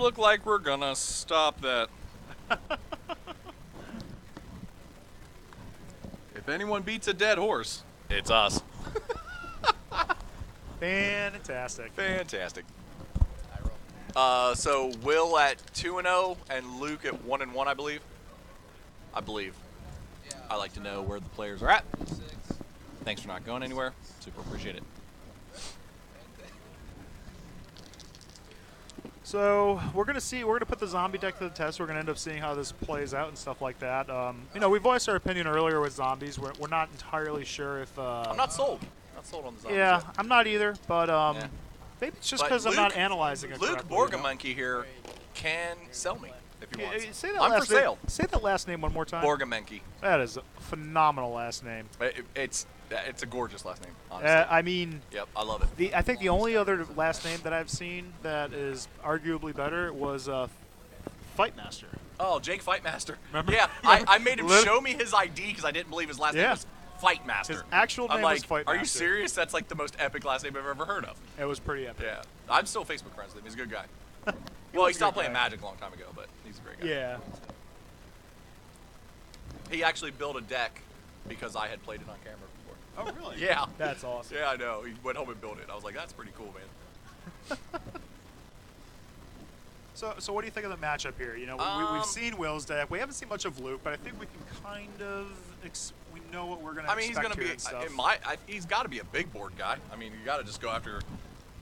Look like we're gonna stop that. If anyone beats a dead horse, it's us. Fantastic. Fantastic. So Will at 2-0 and Luke at 1-1, I believe. I like to know where the players are at. Thanks for not going anywhere. Super appreciate it. So we're gonna put the zombie deck to the test. We're gonna end up seeing how this plays out and stuff like that. You know, we voiced our opinion earlier with zombies. We're not entirely sure if. I'm not sold. Not sold on the zombies. Yeah, yet. I'm not either. But Yeah. maybe it's just But because I'm not Luke- analyzing it Luke correctly. Borgemenke here can sell me if he wants. Say that I'm for last name. sale. Say that last name one more time. Borgemenke. That is a phenomenal last name. It's a gorgeous last name, honestly. I mean, Yep, I love it. I think the only other last name that I've seen that is arguably better was Fightmaster. Oh, Jake Fightmaster. Remember? Yeah, I made him Lit- show me his ID because I didn't believe his last name Yeah. was Fightmaster. His actual I'm name like, was Fightmaster. are you serious? That's like the most epic last name I've ever heard of. It was pretty epic. Yeah, I'm still Facebook friends with him. He's a good guy. was Well, a he stopped good playing guy. Magic a long time ago, but he's a great guy. Yeah. He actually built a deck because I had played it on camera before. Oh, really? Yeah. That's awesome. Yeah, I know. He went home and built it. I was like, that's pretty cool, man. So what do you think of the matchup here? You know, we've seen Will's deck. We haven't seen much of Luke, but I think we can kind of we know what we're gonna. I mean, he's expect gonna be. here and stuff. He's got to be a big board guy. I mean, you got to just go after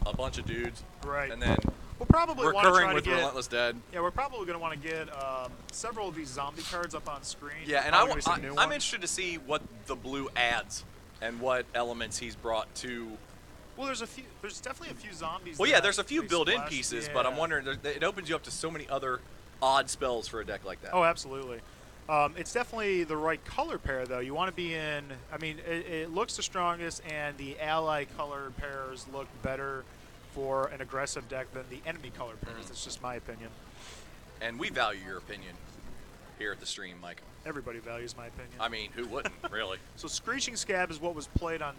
a bunch of dudes, Right. and then We'll probably want to recurring try with to get. Relentless Dead. Yeah, we're probably going to want to get several of these zombie cards up on screen. Yeah, and Probably some new I'm ones. interested to see what the blue adds and what elements he's brought to. Well, there's definitely a few zombies. Well, yeah, that there's a few they built-in splash- pieces, but I'm yeah. wondering it opens you up to so many other odd spells for a deck like that. Oh, absolutely. It's definitely the right color pair, though. You want to be in. I mean, it looks the strongest, and the ally color pairs look better for an aggressive deck than the enemy color pairs. That's just my opinion. And we value your opinion here at the stream, Mike. Everybody values my opinion. I mean, who wouldn't, really? So Screeching Scab is what was played on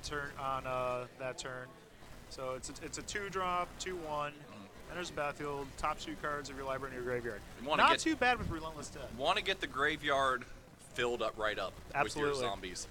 that turn. So it's a 2-drop, 2/1, and there's a battlefield. Top 2 cards of your library in your graveyard. You wanna Not get- too bad with Relentless Dead. Want to get the graveyard filled up right up with Absolutely. your zombies.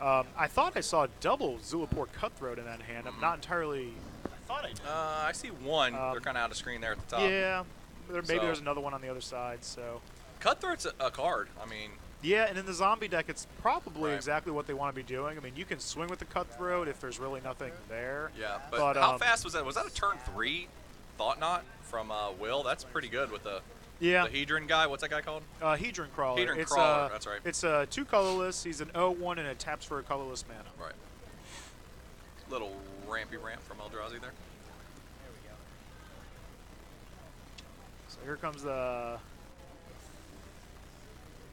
I thought I saw a double Zulaport Cutthroat in that hand. I'm not entirely. I thought I did. I see one. They're kind of out of screen there at the top. Yeah, maybe So- there's another one on the other side. So Cutthroat's a card. I mean, yeah, and in the zombie deck, it's probably Right. exactly what they want to be doing. I mean, you can swing with the Cutthroat if there's really nothing there. yeah. But, But, how fast was that? Was that a turn 3 Thought Knot from Will? That's pretty good with the Yeah, Hedron guy. What's that guy called? Hedron Crawler. Hedron it's, Crawler, that's right. It's 2 colorless. He's an 0/1 and it taps for a colorless mana. Right. Little rampy ramp from Eldrazi there. So here comes the.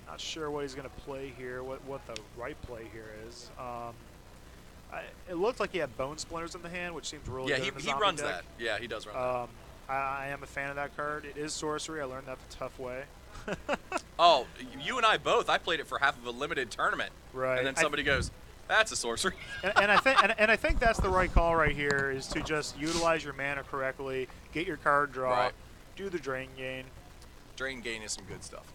Not sure what he's going to play here. What the right play here is. It looked like he had Bone Splinters in the hand, which seems really Yeah, good in the he zombie runs deck. that. Yeah, he does run that. I am a fan of that card. It is sorcery. I learned that the tough way. Oh, you and I both. I played it for half of a limited tournament. Right. And then somebody goes, that's a sorcery. and I think and I think that's the right call right here is to just utilize your mana correctly, get your card draw, Right. do the drain gain. Drain Gain is some good stuff.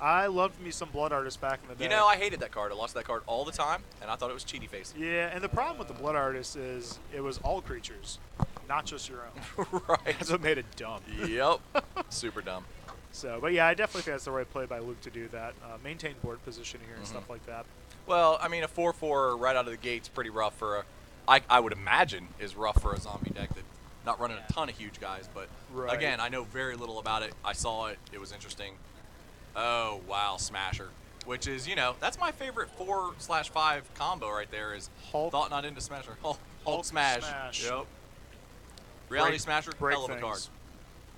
I loved me some Blood Artist back in the day. You know, I hated that card. I lost that card all the time, and I thought it was cheaty face. Yeah, and the problem with the Blood Artist is it was all creatures, not just your own. Right. That's what made it dumb. Yep. Super dumb. So, but yeah, I definitely think that's the right play by Luke to do that. Maintain board position here and stuff like that. Well, I mean, a 4/4 right out of the gate's pretty rough for a. I would imagine is rough for a zombie deck that not running a ton of huge guys. But Right. again, I know very little about it. I saw it. It was interesting. Oh wow, Smasher, which is that's my favorite 4/5 combo right there is Hulk. Thought Not into Smasher. Hulk Hulk Smash. Smash. Yep. Reality Break- Smasher. break Hell of a card. things.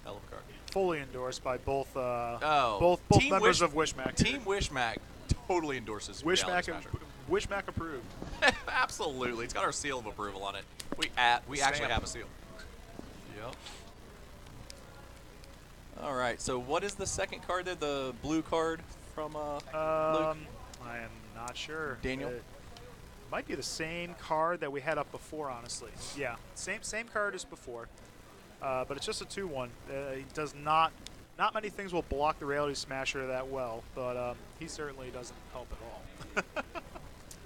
Hell of a card. Fully endorsed by both Oh. both Team members Wish- of Wishmack. Team Wishmack totally endorses Reality Wishmack Smasher. Wishmack approved. Absolutely, it's got our seal of approval on it. We actually Stamp. have a seal. Yep. All right. So what is the second card there? The blue card from Luke? I am not sure. Daniel? It might be the same card that we had up before, honestly. Yeah, same card as before. but it's just a 2-1. He does not many things will block the Reality Smasher that well, but he certainly doesn't help at all.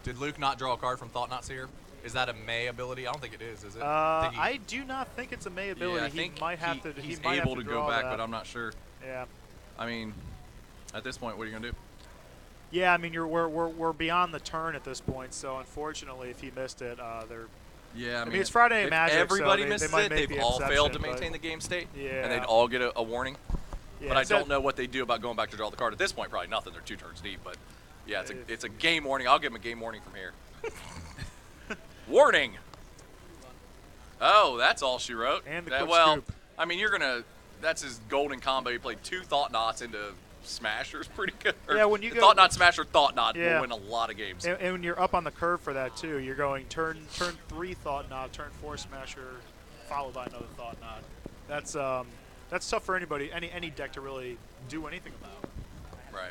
Did Luke not draw a card from Thought Not Seer? Is that a May ability? I don't think it is it? I do not think it's a May ability. Yeah, I think he might have to. He's he might able have to draw go back, that. but I'm not sure. Yeah. I mean, at this point, what are you gonna do? Yeah, I mean, we're beyond the turn at this point, so unfortunately, if he missed it, they're. Yeah, I mean, it's Friday Night if Magic, everybody so misses they might it, make they've the all failed to exception, maintain the game state, Yeah. and they'd all get a warning. Yeah, But I don't know what they do about going back to draw the card. At this point, probably nothing. They're 2 turns deep, but yeah, it's a game warning. I'll give him a game warning from here. Warning! Oh, that's all she wrote. And the quick well, scoop. I mean, that's his golden combo. He played 2 Thought Knots into Smashers, pretty good. Yeah, when you go Thought Knot Smasher, Thought Knot Yeah. will win a lot of games. And when you're up on the curve for that too, you're going turn 3 Thought Knot, turn 4 Smasher, followed by another Thought Knot. That's tough for anybody, any deck to really do anything about. Right.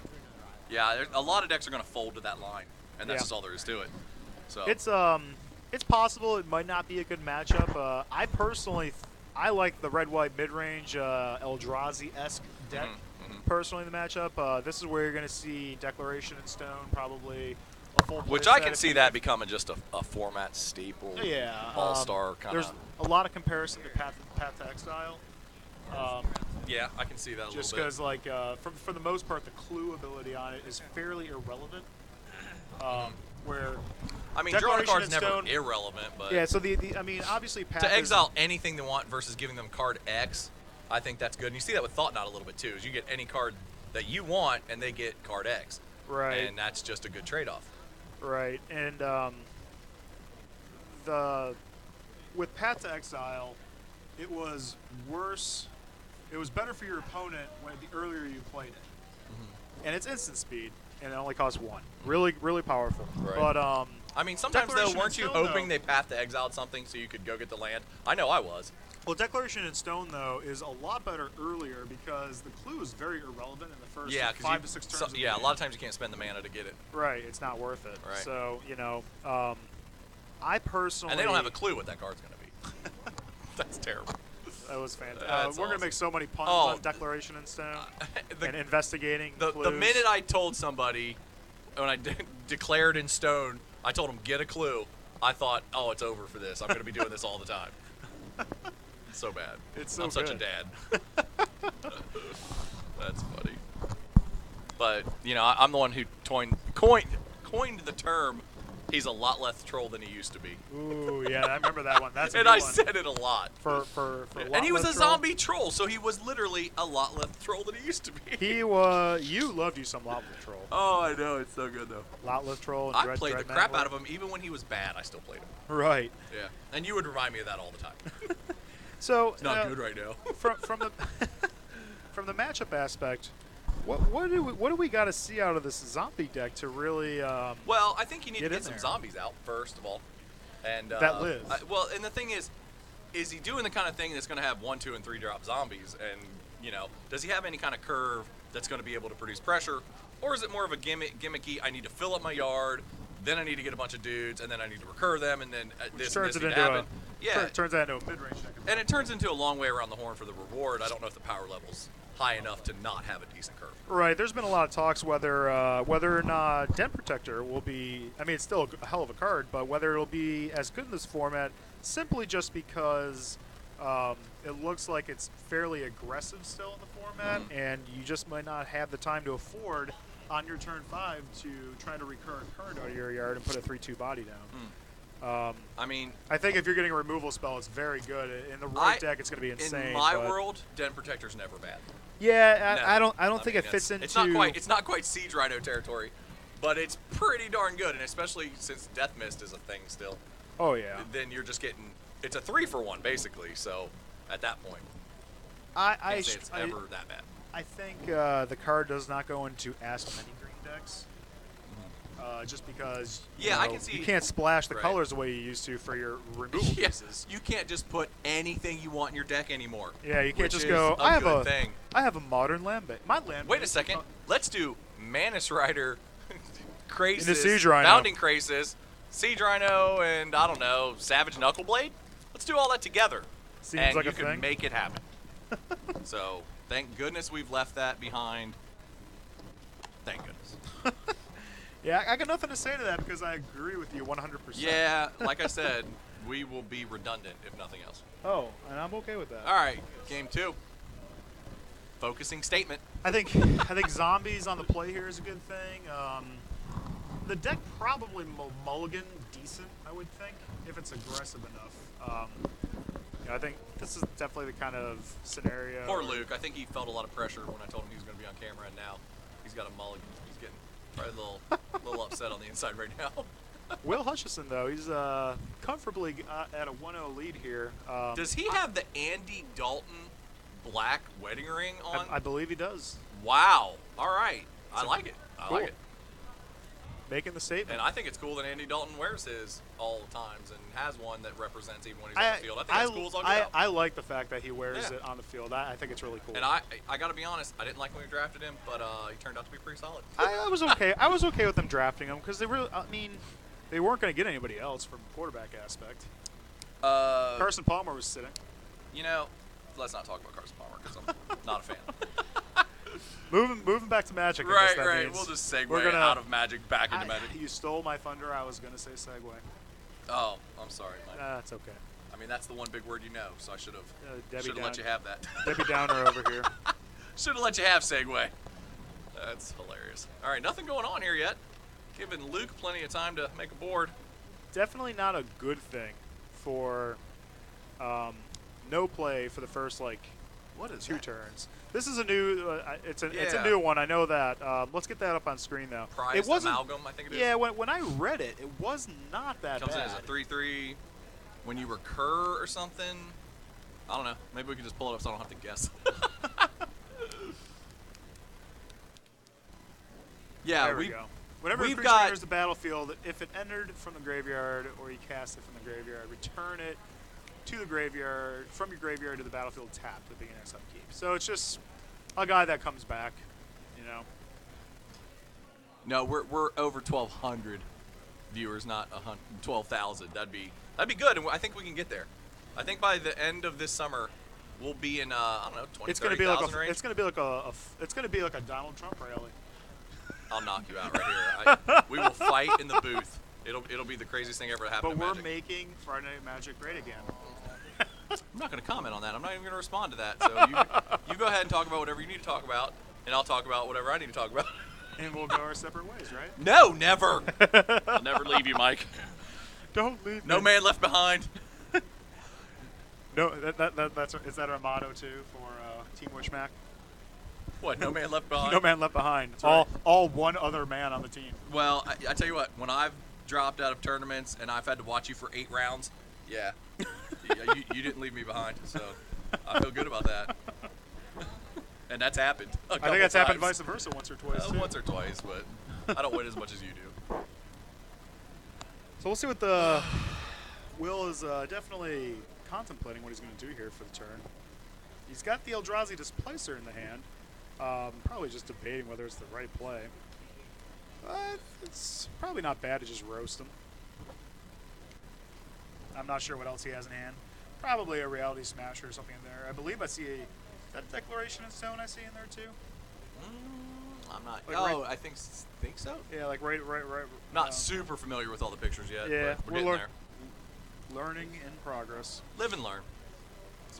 Yeah, a lot of decks are going to fold to that line, and that's Yeah. just all there is to it. So It's possible it might not be a good matchup. I personally, I like the red-white mid-range Eldrazi-esque deck. Personally, in the matchup, this is where you're going to see Declaration in Stone, probably a full play which I set can if see you- that becoming just a format staple. Yeah, all-star kind There's of. a lot of comparison to Path to Exile. Yeah, I can see that Just a little because, like, for the most part, the clue ability on it is fairly irrelevant. Where bit. I mean, drawing a Declaration card's in never Stone- irrelevant, but yeah, so I mean, obviously, Path to is- exile anything they want versus giving them card X, I think that's good. And you see that with Thought Knot a little bit too. Is you get any card that you want, and they get card X, right, and that's just a good trade-off. right, and with Path to Exile, it was worse. It was better for your opponent the earlier you played it, and it's instant speed, and it only costs 1. Really, really powerful. Right. But I mean, sometimes though, Declaration in weren't you Stone, hoping though- they Path to Exiled something so you could go get the land? I know I was. well, Declaration in Stone though is a lot better earlier because the clue is very irrelevant in the first Yeah, 5 to 6 turns. of the yeah, a game. lot of times you can't spend the mana to get it, Right, it's not worth it. Right. So I personally and they don't have a clue what that card's going to be. That's terrible. That was fantastic. That's We're gonna awesome. make so many puns Oh. on Declaration in Stone The- and investigating The clues. minute I told somebody, when I declared in stone, I told them, get a clue, I thought, oh, it's over for this. I'm going to be doing this all the time. So bad. It's so I'm such a good. dad. That's funny. But, I'm the one who coined the term, he's a lot less troll than he used to be. Ooh, yeah, I remember that one. That's a And good I one. said it a lot. For And he was a Lot Less Troll. zombie troll, so he was literally a lot less troll than he used to be. You loved you some Lotless Troll. Oh, I know. It's so good, though. Lotless Troll and I Dread played the Dread crap Mantler. out of him. Even when he was bad, I still played him. Right. Yeah. And you would remind me of that all the time. So It's not good right now. from the from the matchup aspect, what do we got to see out of this zombie deck to really? Well, I think you need to Get in get some there. zombies out, first of all. And That live. Well, and the thing is he doing the kind of thing that's going to have 1, 2, and 3 drop zombies? And, does he have any kind of curve that's going to be able to produce pressure? Or is it more of a gimmicky, I need to fill up my yard, then I need to get a bunch of dudes, and then I need to recur them, and then this and turns this it need to into happen. Yeah. turns that into a mid-range deck. And it turns into a long way around the horn for the reward. I don't know if the power level's high enough to not have a decent curve. Right. There's been a lot of talks whether or not Dent Protector will be. I mean, it's still a hell of a card, but whether it'll be as good in this format, simply just because it looks like it's fairly aggressive still in the format, and you just might not have the time to afford on your turn 5 to try to recur a card out of your yard and put a 3/2 body down. I mean, I think if you're getting a removal spell, it's very good. In the right deck, it's going to be insane. in my but- world, Den Protector's never bad. yeah, No. I don't think mean, it fits it's into. It's not quite Siege Rhino territory, but it's pretty darn good, and especially since Death Mist is a thing still. Oh yeah. Then you're just getting it's a 3-for-1 basically. So at that point, I can't say it's ever that bad. I think the card does not go into as many green decks, just because Yeah, I can see- you can't splash the right. colors the way you used to for your removal Yes, pieces. you can't just put anything you want in your deck anymore. Yeah, you can't which just is go. a I have good a thing. I have a modern land base. My land. Wait a base- second. Let's do Manus Rider, Krasis, Into Siege Rhino. Bounding Krasis, Siege Rhino, and I don't know, Savage Knuckleblade. Let's do all that together. Seems and like you a can thing. make it happen. So thank goodness we've left that behind. Thank goodness. Yeah, I got nothing to say to that because I agree with you 100%. Yeah, like I said, we will be redundant if nothing else. Oh, and I'm okay with that. All right, game 2. Focusing statement. I think zombies on the play here is a good thing. The deck probably mulligan decent, I would think, if it's aggressive enough. I think this is definitely the kind of scenario. Poor Luke. I think he felt a lot of pressure when I told him he was going to be on camera, and now he's got a mulligan. He's getting probably a little upset on the inside right now. Will Hutchinson, though, he's comfortably at a 1-0 lead here. Does he have the Andy Dalton black wedding ring on? I believe he does. Wow. All right. I like it. I Cool. like it. Making the statement. And I think it's cool that Andy Dalton wears his all the times and has one that represents even when he's on the field. I think that's cool as all get out. I like the fact that he wears Yeah. it on the field. I think it's really cool. And I got to be honest, I didn't like when we drafted him, but he turned out to be pretty solid. I was okay. I was okay with them drafting him because they really. I mean, they weren't going to get anybody else from a quarterback aspect. Carson Palmer was sitting. You know, let's not talk about Carson Palmer because I'm not a fan. Moving back to Magic. I guess Right, that right. means. We'll just segue We're gonna- out of Magic back into Magic. You stole my thunder. I was going to say segue. Oh, I'm sorry, Mike. That's okay. I mean, that's the one big word you know, so I should Debbie have let you have that. Debbie Downer over here. Should have let you have segue. That's hilarious. All right, nothing going on here yet. Giving Luke plenty of time to make a board. Definitely not a good thing for no play for the first What is 2 that? turns. This is a new. It's a Yeah. new one. I know that. Let's get that up on screen though. Prized it wasn't. amalgam, I think it is. Yeah, when I read it, it was not that Comes bad. in as a 3/3. When you recur or something. I don't know. Maybe we can just pull it up so I don't have to guess. Yeah, There we go. Whenever a we've creature got- enters the battlefield, if it entered from the graveyard or you cast it from the graveyard, return it to the graveyard, from your graveyard to the battlefield tapped at the beginning of upkeep. So it's just a guy that comes back, you know. No, we're over 1,200 viewers, not 12,000. That'd be good, and I think we can get there. I think by the end of this summer, we'll be in I don't know 20, It's gonna be like 30,000 range. it's gonna be like a Donald Trump rally. I'll knock you out right here. We will fight in the booth. It'll be the craziest thing ever to happen. But in we're Magic. making Friday Night Magic great again. I'm not going to comment on that. I'm not even going to respond to that. So you go ahead and talk about whatever you need to talk about, and I'll talk about whatever I need to talk about. And we'll go our separate ways, right? No, never. I'll never leave you, Mike. Don't leave No me. man left behind. No, is that our motto too for Team Wishmack? What? No man left behind. No man left behind. right. All one other man on the team. Well, I tell you what. When I've dropped out of tournaments and I've had to watch you for 8 rounds, yeah, you didn't leave me behind. So I feel good about that. And that's happened. I think that's happened vice versa once or twice. too. Once or twice, but I don't win as much as you do. So we'll see what the Will is definitely contemplating what he's going to do here for the turn. He's got the Eldrazi Displacer in the hand. Probably just debating whether it's the right play. But it's probably not bad to just roast him. I'm not sure what else he has in hand. Probably a Reality Smasher or something in there. I believe I see that Declaration of Stone I see in there too. I'm not. Like I think so. Yeah, like right. Not super familiar with all the pictures yet. Yeah, but we're getting there. Learning in progress. Live and learn.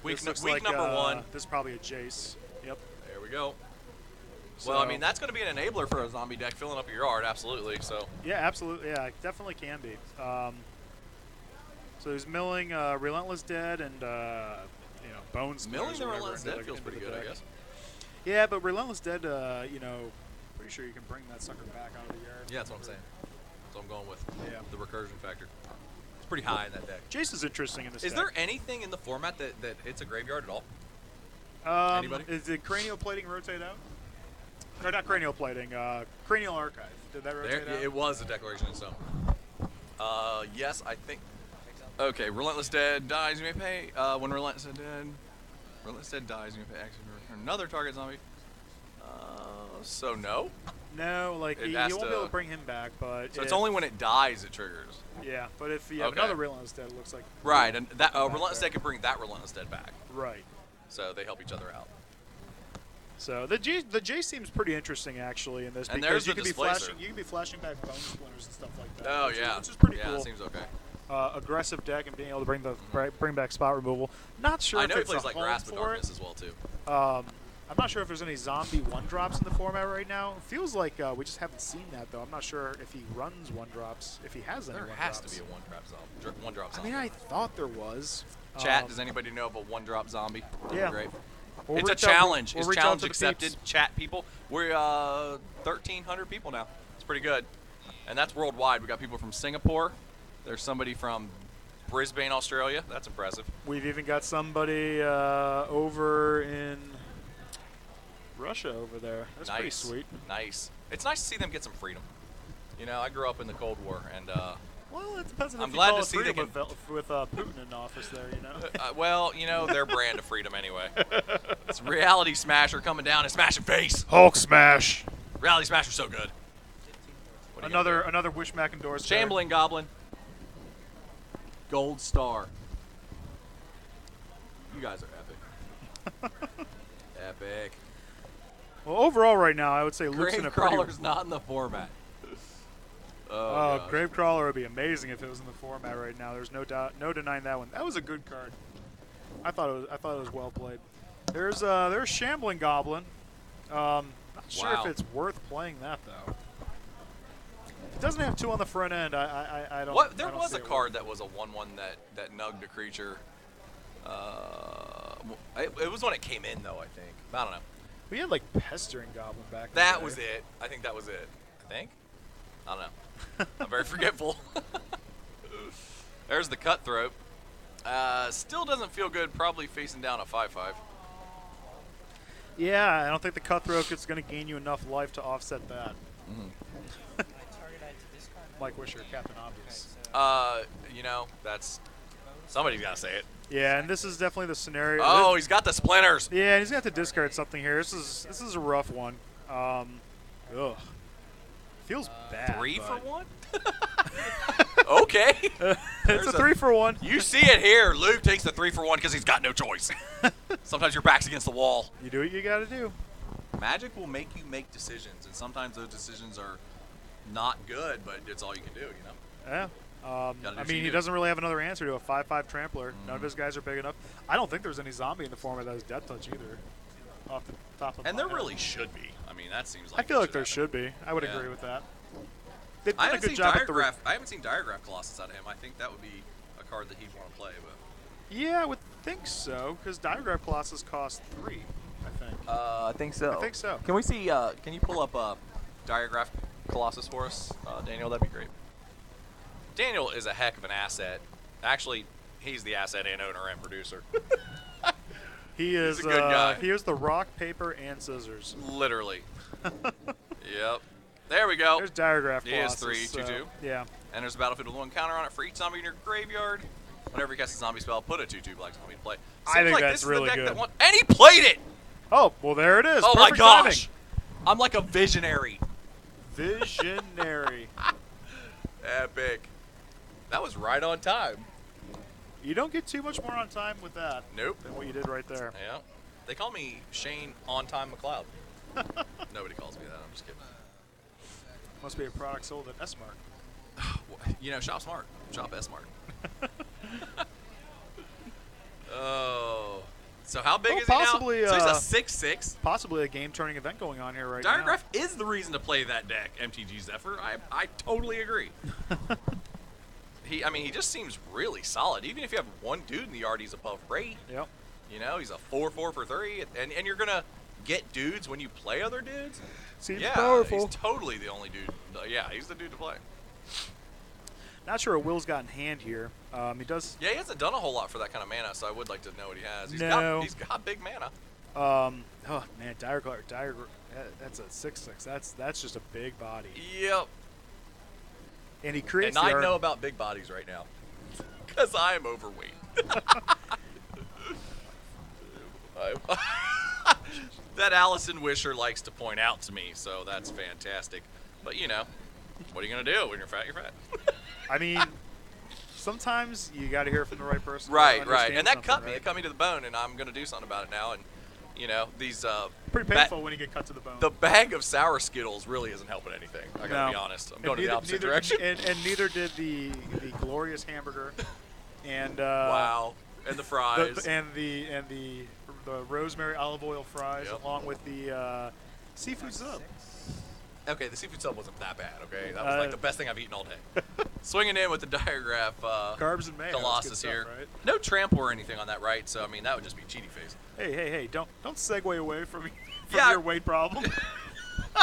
Week This looks week like, number 1. This is probably a Jace. Yep. There we go. So, Well, I mean, that's going to be an enabler for a zombie deck filling up your yard, absolutely. So Yeah, absolutely. Yeah, it definitely can be. So he's milling Relentless Dead and Bones. milling Killers the or whatever Relentless into Dead the- feels into pretty the good, I deck. guess. Yeah, but Relentless Dead, pretty sure you can bring that sucker back out of the yard. Yeah, that's what I'm saying. That's what I'm going with. Yeah. The recursion factor. It's pretty high in that deck. Jace is interesting in this Is deck. there anything in the format that hits a graveyard at all? Anybody? Is the Cranial Plating rotate out? Or not Cranial Plating, Cranial Archive. Did that rotate out? It was a declaration in stone. Yes, I think. Okay, Relentless Dead dies, you may pay. When Relentless Dead dies, you may pay action to return another target zombie. So no. No, like It you has won't be to- able to bring him back, but So it's only when it dies it triggers. yeah. But if you have Okay. another Relentless Dead, it looks like Right, and that back Relentless there. Dead can bring that Relentless Dead back. Right. So they help each other out. So the J seems pretty interesting actually in this And because there's you the can be displacer. flashing back bone splinters and stuff like that. Oh, which yeah. which is pretty Yeah, cool. it seems okay. Aggressive deck and being able to bring back spot removal. Not sure. I know if he it's plays a like home Grasp of for Darkness it. as well, too. I'm not sure if there's any zombie one drops in the format right now. It feels like we just haven't seen that though. I'm not sure if he runs one drops, if he has any There one has drops. to be a one-drop I zombie. mean, I thought there was. Chat, does anybody know of a one-drop zombie? That'd Yeah. be great. We'll It's a reach out- challenge. we'll It's reach out challenge to the accepted. peeps. Chat people. We're 1,300 people now. It's pretty good. And that's worldwide. We got people from Singapore. There's somebody from Brisbane, Australia. That's impressive. We've even got somebody over in Russia over there. That's pretty sweet. Nice. It's nice to see them get some freedom. You know, I grew up in the Cold War, and Well, it depends on I'm if glad you call to it see they freedom with Putin in office there, you know. well, you know, their brand of freedom anyway. It's Reality Smasher coming down and smashing face. Hulk smash. Reality Smasher's so good. What are you gonna do? Another Wishmack endorsed. Shambling Goblin. Gold Star. You guys are epic. Epic. Well, overall, right now, I would say Luke's in a pretty. Gravecrawler's not in the format. Oh, gosh. Gravecrawler would be amazing if it was in the format right now. There's no doubt, no denying that one. That was a good card. I thought it was well played. There's Shambling Goblin. Not sure if Wow. it's worth playing that though. It doesn't have 2 on the front end. I don't. What? There I don't was see a it card that was a 1/1 that nugged a creature. It was when it came in though, I think. I don't know. We had like Pestering Goblin back. in the That day. was it. I think that was it. I think. I don't know. I'm very forgetful. There's the Cutthroat. Still doesn't feel good. Probably facing down a 5/5. Yeah, I don't think the Cutthroat is going to gain you enough life to offset that. Mike Wisher, Captain Obvious. You know, that's somebody's got to say it. Yeah, and this is definitely the scenario. Oh, he's got the splinters. Yeah, and he's going to have to discard something here. This is a rough one. Ugh. Feels bad. 3 for but- 1? Okay. It's There's a 3 for 1. You see it here. Luke takes the 3 for 1 because he's got no choice. Sometimes your back's against the wall. You do what you got to do. Magic will make you make decisions, and sometimes those decisions are not good, but it's all you can do, you know? Yeah. Gotta do I what mean, you he do. doesn't really have another answer to a 5/5 Trampler. None of his guys are big enough. I don't think there's any zombie in the format that has Death Touch either. Off the top of And my there head. really should be. I mean, that seems like I feel it like there happen. should be. I would Yeah. agree with that. They've I done a haven't good seen job at the. I haven't seen Diagraph Colossus out of him. I think that would be a card that he'd want to play, but Yeah, I would think so, because Diagraph Colossus costs 3, I think. I think so. I think so. Can we see? Can you pull up Diagraph Colossus for us, Daniel? That'd be great. Daniel is a heck of an asset. Actually, he's the asset and owner and producer. He is a good guy. He is the rock, paper, and scissors. Literally. Yep. There we go. There's Diagraph He is Colossus. 3, 2/2. Yeah. And there's a battlefield with 1 counter on it for each zombie in your graveyard. Whenever you cast a zombie spell, put a 2/2 black zombie in play. I Seems think like that's this is really the deck good. And he played it! Oh, well, there it is. Oh my Perfect gosh! timing. I'm like a visionary. Visionary. Epic. That was right on time. You don't get too much more on time with that Nope. than what you did right there. Yeah. They call me Shane On Time McLeod. Nobody calls me that. I'm just kidding. Must be a product sold at S-Mart. You know, shop smart. Shop S smart. Oh. So how big Well, is he now? possibly, So he's a 6/6. Possibly a game-turning event going on here right now. Diagraph is the reason to play that deck, MTG Zephyr. I totally agree. I mean, he just seems really solid. Even if you have one dude in the yard, he's above rate. Yep. You know, he's a 4/4 for 3, and you're gonna get dudes when you play other dudes. Seems Yeah, powerful. he's totally the only dude. Yeah, he's the dude to play. Not sure what Will's got in hand here. He does. Yeah, he hasn't done a whole lot for that kind of mana, so I would like to know what he has. No. He's got big mana. Oh man, Diagraph. That's a 6/6. That's just a big body. Yep. And he creates. And the I art- know about big bodies right now, because I'm overweight. that Allison Wisher likes to point out to me, so that's fantastic. But, you know, what are you going to do? When you're fat, you're fat. I mean, sometimes you got to hear from the right person. Right. to And understand that something, cut me. right? It cut me to the bone, and I'm going to do something about it now. And, you know, these... Pretty painful when you get cut to the bone. The bag of sour Skittles really isn't helping anything. I got to be honest. I'm going neither, the opposite neither direction. And neither did the glorious hamburger. And Wow. And the fries. and the rosemary olive oil fries, Yep. along with the seafood sub. Okay, the seafood sub wasn't that bad, okay? That was like the best thing I've eaten all day. Swinging in with the diagraph. Carbs and mayo. Colossus here. Stuff, right? No trample or anything on that, right? So, I mean, that would just be cheaty face. Hey! Don't segue away from Yeah. your weight problem.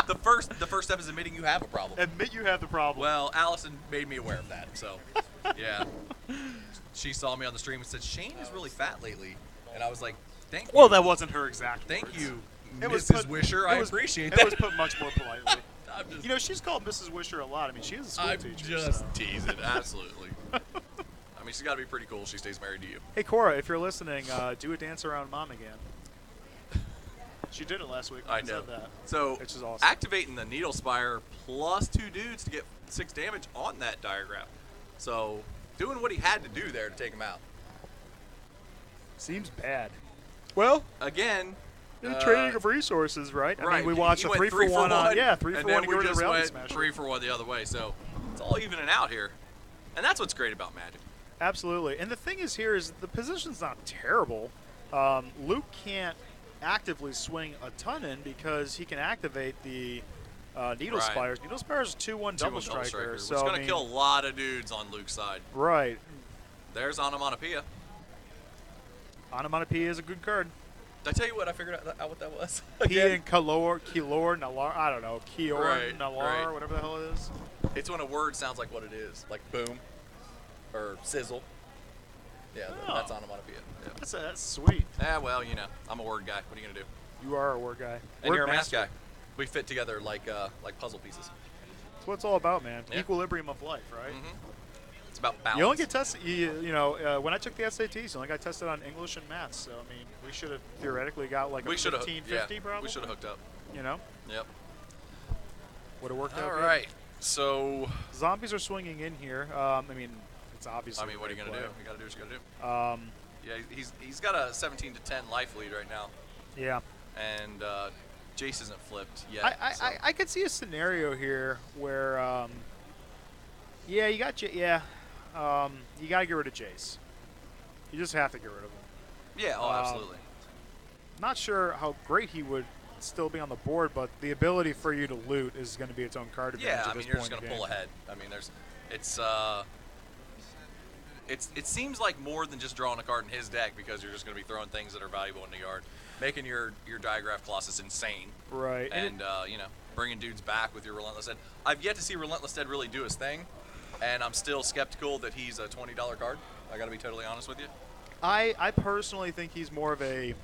The first step is admitting you have a problem. Admit you have the problem. Well, Allison made me aware of that, so, yeah. She saw me on the stream and said, Shane is really fat lately. And I was like, thank you. Well, that wasn't her exact Thank words. you, It was Mrs. put- Wisher. I appreciate that. It was put much more politely. I'm just, You know, she's called Mrs. Wisher a lot. I mean, she is a school I'm teacher. just so. teasing, absolutely. I mean, she's got to be pretty cool. She stays married to you. Hey, Cora, if you're listening, do a dance around Mom again. She did it last week. I She know. said that. So, Which is awesome. activating the Needle Spire plus 2 dudes to get 6 damage on that diagram. So, doing what he had to do there to take him out. Seems bad. Well, Again, trading of resources, right? I right. mean, we watched he a went 3 for 1 on. Yeah, 3 and for 1 then to we go to the just reality went smasher. 3 for 1 the other way. So, it's all evening out here. And that's what's great about Magic. Absolutely. And the thing is here is the position's not terrible. Luke can't actively swing a ton in because he can activate the Needle Right. Spires. Needle Spires 2-1 double striker. Which So, is I going to mean, kill a lot of dudes on Luke's side. Right. There's Onomatopoeia. Onomatopoeia is a good card. Did I tell you what I figured out what that was? P Again? and Kilor, Nalar, I don't know, Kior, Right, Nalar, right. whatever the hell it is. It's when a word sounds like what it is, like boom or sizzle. Yeah, Oh. that's onomatopoeia. Yeah. That's sweet. Well, you know, I'm a word guy. What are you gonna do? You are a word guy. And Word you're a math master. guy. We fit together like puzzle pieces. That's what it's all about, man. Yeah. Equilibrium of life, right? It's about balance. You only get tested. When I took the SATs, you only got tested on English and maths. So I mean, we should have theoretically got like a we should have 15, 50 probably. We should have hooked up. You know, Yep. would have worked out. All good. right. So, Zombies are swinging in here. I mean, it's obviously. what are you gonna play. do? You gotta do what you gotta do. Yeah, he's got a 17 to 10 life lead right now, Yeah. and Jace isn't flipped yet. I could see a scenario here where, you got you gotta get rid of Jace. You just have to get rid of him. yeah. Oh, absolutely. Not sure how great he would still be on the board, but the ability for you to loot is going to be its own card advantage. Yeah, at I this mean, you're point just in gonna the pull game. ahead. I mean, it seems like more than just drawing a card in his deck because you're just gonna be throwing things that are valuable in the yard, making your Diagraph Colossus insane, Right. and bringing dudes back with your Relentless Dead. I've yet to see Relentless Dead really do his thing, and I'm still skeptical that he's a $20 card. I gotta be totally honest with you. I personally think he's more of a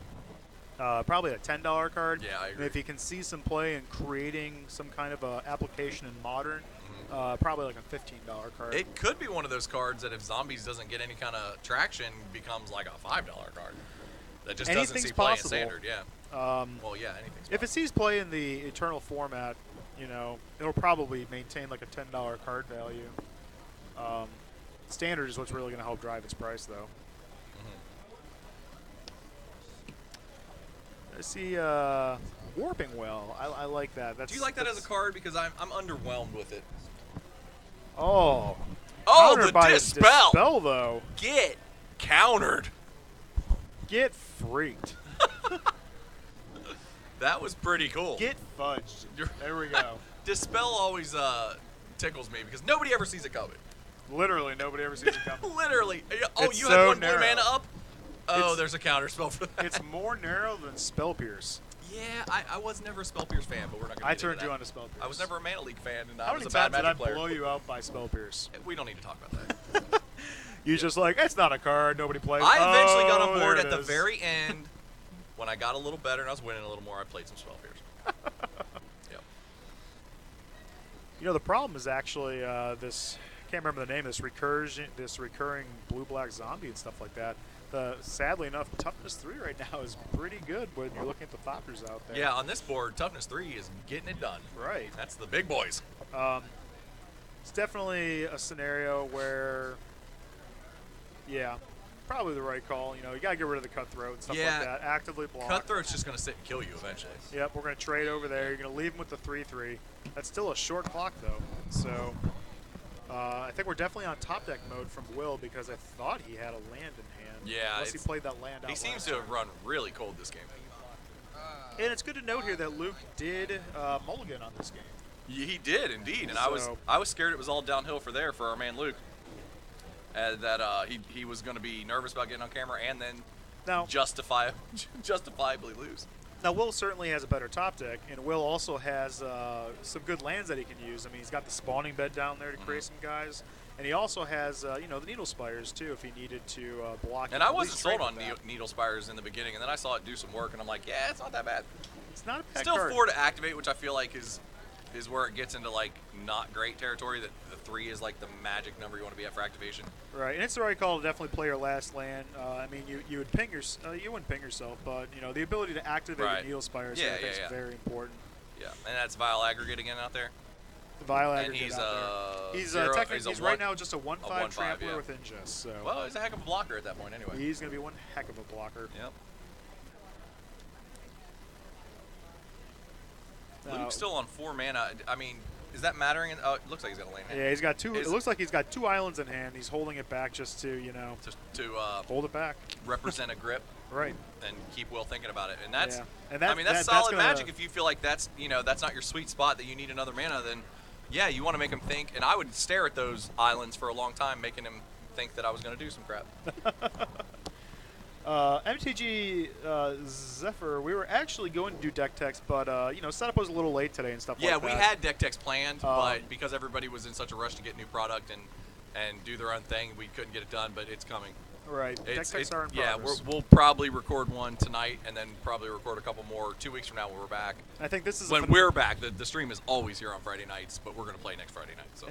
probably a $10 card. Yeah, I And agree. if he can see some play in creating some kind of a application in Modern, probably like a $15 card. It could be one of those cards that if Zombies doesn't get any kind of traction, becomes like a $5 card. That just doesn't Anything's see play in possible. Standard, yeah. Well, yeah, anything's If it sees play in the Eternal format, it'll probably maintain like a $10 card value. Standard is what's really going to help drive its price, though. I see Warping Well. I like that. Do you like that as a card? Because I'm underwhelmed with it. Oh. Oh, Countered the by Dispel! Dispel, though. Get countered. Get freaked. That was pretty cool. Get fudged. There we go. Dispel always tickles me because nobody ever sees it coming. Literally, nobody ever sees it coming. Literally. Oh, It's you so had one narrow. blue mana up? Oh, It's- there's a counter spell for that. It's more narrow than Spell Pierce. Yeah, I was never a Spell Pierce fan, but we're not going to I turned you on to Spell Pierce. I was never a Mana League fan, and How I was many a bad times did I Magic player. blow you out by Spell Pierce? We don't need to talk about that. You just like, it's not a card, nobody plays. I eventually got on Oh, board there at it the is. very end when I got a little better and I was winning a little more. I played some Spell Pierce. Yep. The problem is actually this. Can't remember the name. This recurring blue-black zombie and stuff like that. Sadly enough, toughness 3 right now is pretty good when you're looking at the Thoppers out there. Yeah, on this board, toughness 3 is getting it done. Right. That's the big boys. It's definitely a scenario where, yeah, probably the right call. You know, you got to get rid of the cutthroat and stuff like that. Actively block. Cutthroat's just going to sit and kill you eventually. Yep, we're going to trade over there. You're going to leave him with the 3-3. That's still a short clock, though. So I think we're definitely on top deck mode from Will because I thought he had a land in hand. Yeah. Unless he played that land out. He seems to have run really cold this game. And it's good to note here that Luke did mulligan on this game. He did indeed, and I was scared it was all downhill for our man Luke. That he was going to be nervous about getting on camera and then justifiably lose. Now Will certainly has a better top deck, and Will also has some good lands that he can use. I mean, he's got the spawning bed down there to create some guys, and he also has the needle spires too if he needed to block. And I wasn't sold on needle spires in the beginning, and then I saw it do some work, and I'm like, yeah, it's not that bad. It's not a bad Still card. 4 to activate, which I feel like is where it gets into like not great territory. That the 3 is like the magic number you want to be at for activation. Right, and it's the right call to definitely play your last land. I mean, you would ping you wouldn't ping yourself, but the ability to activate the needle spires I think is very important. Yeah, and that's Vile Aggregate again out there. The Vile Aggregate and he's technically right now just a 1/5 trampler with ingest. So well, he's a heck of a blocker at that point anyway. He's going to be one heck of a blocker. Yep. Luke's still on 4 mana. I mean, is that mattering? Oh, it looks like he's got a land in hand. Yeah, he's got 2. It looks like he's got 2 islands in hand. He's holding it back just to hold it back, represent a grip, right, and keep Will thinking about it. And that's, I mean, that's solid magic. If you feel like that's that's not your sweet spot, that you need another mana, then yeah, you want to make him think. And I would stare at those islands for a long time, making him think that I was going to do some crap. MTG Zephyr, we were actually going to do deck text, but setup was a little late today and stuff like that. Yeah, we had deck text planned, but because everybody was in such a rush to get new product and do their own thing, we couldn't get it done. But it's coming. Right. Deck texts are in progress. We'll probably record one tonight, and then probably record a couple more 2 weeks from now when we're back. I think this is when we're back. The stream is always here on Friday nights, but we're going to play next Friday night. So.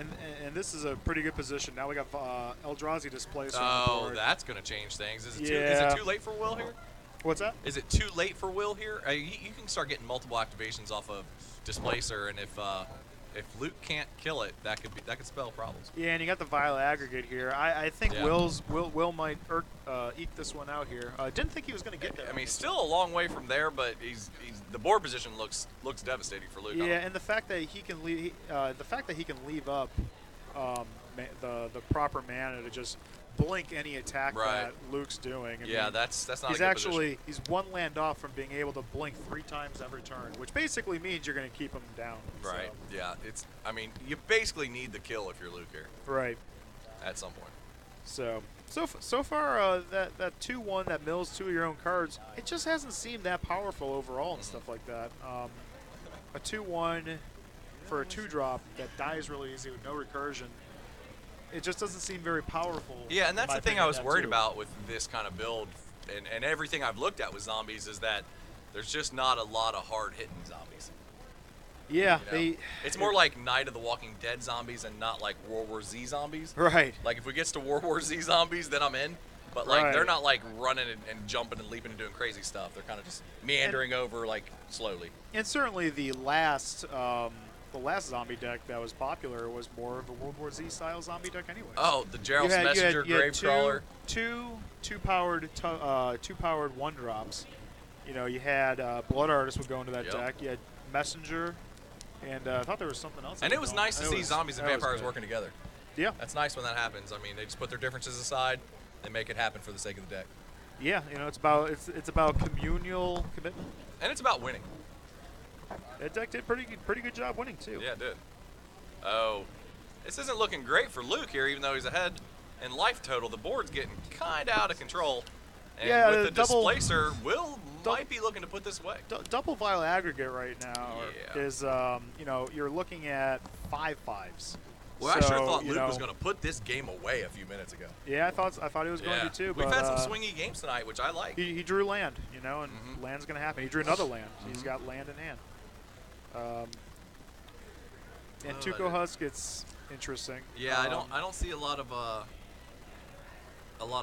And this is a pretty good position. Now we got Eldrazi Displacer. Oh, that's going to change things. Is it too late for Will here? What's that? Is it too late for Will here? You can start getting multiple activations off of Displacer, and if Luke can't kill it, that could spell problems. Yeah, and you got the Vile Aggregate here. I think Will might eke this one out here. Didn't think he was going to get there. I mean, he's still a long way from there, but the board position looks devastating for Luke. Yeah, and the fact that he can leave up the proper mana to just blink any attack that Luke's doing. I mean, that's not. He's 1 land off from being able to blink 3 times every turn, which basically means you're going to keep him down. Right. So. Yeah. I mean, you basically need the kill if you're Luke here. Right. At some point. So far that 2/1 that mills 2 of your own cards, it just hasn't seemed that powerful overall and stuff like that. A 2/1 for a 2-drop that dies really easy with no recursion. It just doesn't seem very powerful. Yeah, and that's the thing I was worried about with this kind of build, and everything I've looked at with zombies is that there's just not a lot of hard-hitting zombies. Yeah, it's more like Night of the Walking Dead zombies and not like World War Z zombies. Right. Like if we get to World War Z zombies, then I'm in. But like they're not like running and jumping and leaping and doing crazy stuff. They're kind of just meandering over like slowly. And certainly the last zombie deck that was popular was more of a World War Z style zombie deck anyway. Oh, the Gerald's Messenger Gravecrawler. Two powered 1-drops. You had Blood Artist would go into that deck. You had Messenger, and I thought there was something else. And it was nice to see zombies and vampires working together. Yeah. That's nice when that happens. I mean, they just put their differences aside, they make it happen for the sake of the deck. Yeah, it's about communal commitment. And it's about winning. That deck did pretty good job winning too. Yeah, it did. Oh, this isn't looking great for Luke here, even though he's ahead in life total. The board's getting kind of out of control. And with the Displacer, Will might be looking to put this away. Double Vile Aggregate right now is, you're looking at 5/5s. Well, I sure thought Luke was going to put this game away a few minutes ago. Yeah, I thought he was going to too. We've had some swingy games tonight, which I like. He drew land, and land's going to happen. He drew another land. He's got land in hand. And Tuco Husk, it's interesting. Yeah, I don't see a lot of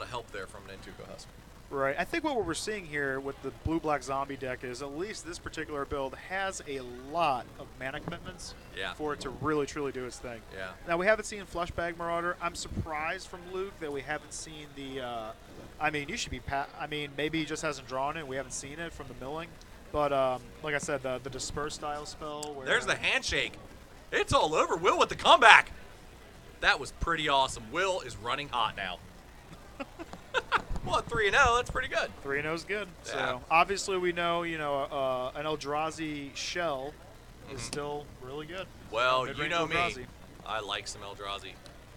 help there from Nantuko Husk. Right. I think what we're seeing here with the blue-black zombie deck is at least this particular build has a lot of mana commitments for it to really, truly do its thing. Yeah. Now, we haven't seen Fleshbag Marauder. I'm surprised from Luke that we haven't seen the I mean, you should be I mean, maybe he just hasn't drawn it. We haven't seen it from the milling. But like I said, the Disperse style spell. Where, There's the handshake. It's all over. Will with the comeback. That was pretty awesome. Will is running hot now. Well, 3-0, that's pretty good. 3-0 is good. Yeah. So obviously we know, an Eldrazi shell is still really good. Well, Midrange you know me. Eldrazi. I like some Eldrazi.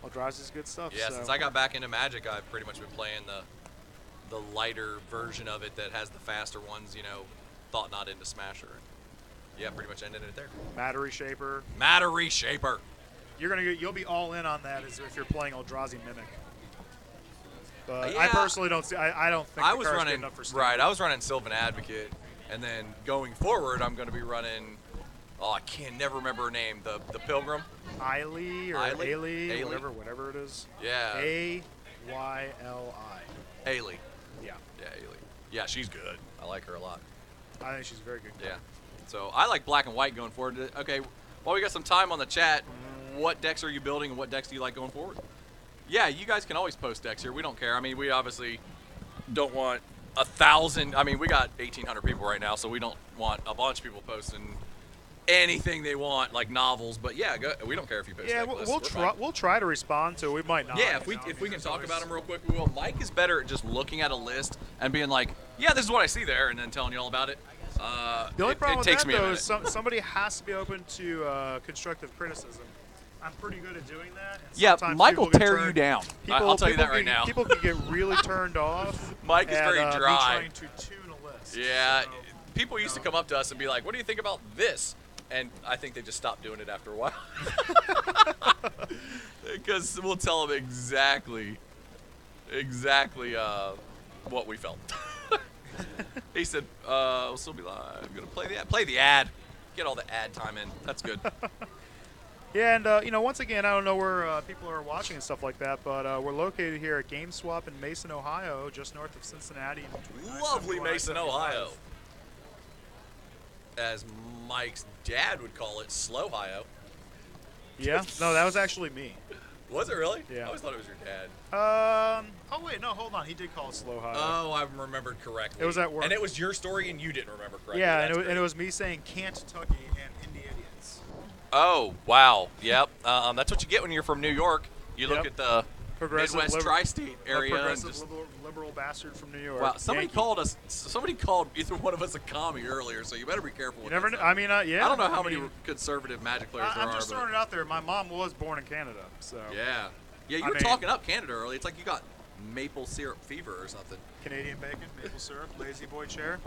Eldrazi's good stuff. Yeah, so. since I got back into Magic, I've pretty much been playing the lighter version of it that has the faster ones, thought not into Smasher. Yeah, pretty much ended it there. Matter Reshaper. Matter Reshaper. You'll be all in on that as if you're playing Eldrazi Mimic. But Yeah. I personally don't see. I don't think I the was card's running good enough for Standard. right. I was running Sylvan Advocate, and then going forward, I'm going to be running. Oh, I can't never remember her name. The Pilgrim. Ailey or Ailey? Ailey, Ailey? whatever it is. Yeah. Ayli. Haley. Yeah, Yeah, Haley. Yeah, she's good. I like her a lot. I think she's very good. Yeah. So I like black and white going forward. Okay, while we got some time on the chat, what decks are you building and what decks do you like going forward? Yeah, you guys can always post decks here. We don't care. I mean, we obviously don't want 1,000. I mean, we got 1,800 people right now, so we don't want a bunch of people posting anything they want, like novels. But yeah, we don't care if you post. Yeah, deck lists. we'll We're try. fine. We'll try to respond to it. We might not. Yeah, if we can talk about them real quick, we will. Mike is better at just looking at a list and being like, yeah, this is what I see there, and then telling you all about it. The only problem it with takes that, me a though, minute. is somebody has to be open to constructive criticism. I'm pretty good at doing that. And Yeah, sometimes Mike will people get tear turned- you down. People, I'll tell you people that right can- now. People can get really turned off. Mike is at, very me dry. trying to tune a list. Yeah, So, people used to come up to us and be like, what do you think about this? And I think they just stopped doing it after a while. Because we'll tell them exactly what we felt. He said, we'll still be live. I'm going to play the ad. Get all the ad time in. That's good. Yeah, and once again, I don't know where people are watching and stuff like that, but we're located here at GameSwap in Mason, Ohio, just north of Cincinnati. Lovely 971, Mason, 975. Ohio. As Mike's dad would call it, Slow-Ohio. Yeah, no, that was actually me. Was it really? Yeah. I always thought it was your dad. Oh wait, no, hold on. He did call it Slow Ohio. Oh, I remembered correctly. It was at work. And it was your story and you didn't remember correctly. yeah, That's and great. it was me saying Kentucky and Indians. Oh, wow. Yep. That's what you get when you're from New York. You look Yep. at the Progressive Midwest liberal- tri-state area. And Progressive just, liberal bastard from New York. wow, somebody Yankee. called either one of us a commie earlier, so you better be careful You with never that know. stuff. I mean, yeah. I don't know how many mean, conservative Magic players there I'm are. just but throwing it out there. My mom was born in Canada, so yeah. Yeah, you I were mean- talking up Canada early. It's like you got maple syrup fever or something. Canadian bacon, maple syrup, lazy boy chair.